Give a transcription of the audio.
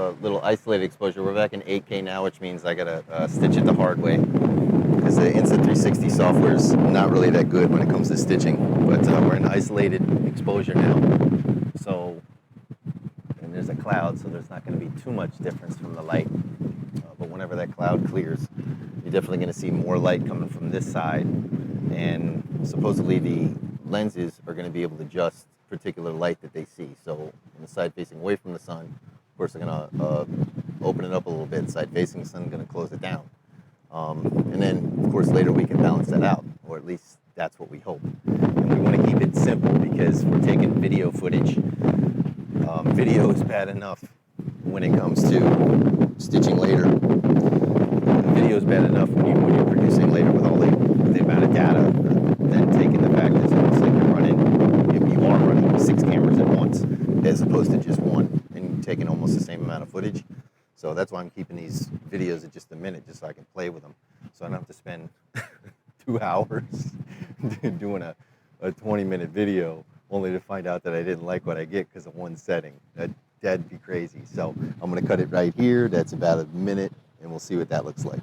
a little isolated exposure. We're back in 8K now, which means I gotta stitch it the hard way, because the Insta360 software is not really that good when it comes to stitching. But we're in isolated exposure now, so, and there's a cloud, so there's not going to be too much difference from the light. But whenever that cloud clears, you're definitely going to see more light coming from this side, and supposedly the lenses are going to be able to adjust particular light that they see. So on the side facing away from the sun, of course, they're going to open it up a little bit. Side facing the sun, going to close it down. And then, of course, later we can balance that out, or at least that's what we hope. And we want to keep it simple because we're taking video footage. Video is bad enough when it comes to stitching later. Video is bad enough when you're producing later with all the amount of data. Then taking the fact that it's almost like you're running, if you are running 6 cameras at once, as opposed to just one, and taking almost the same amount of footage. So that's why I'm keeping these videos at just a minute, just so I can play with them. So I don't have to spend 2 hours doing a 20-minute video only to find out that I didn't like what I get because of one setting. That'd be crazy. So I'm going to cut it right here. That's about a minute, and we'll see what that looks like.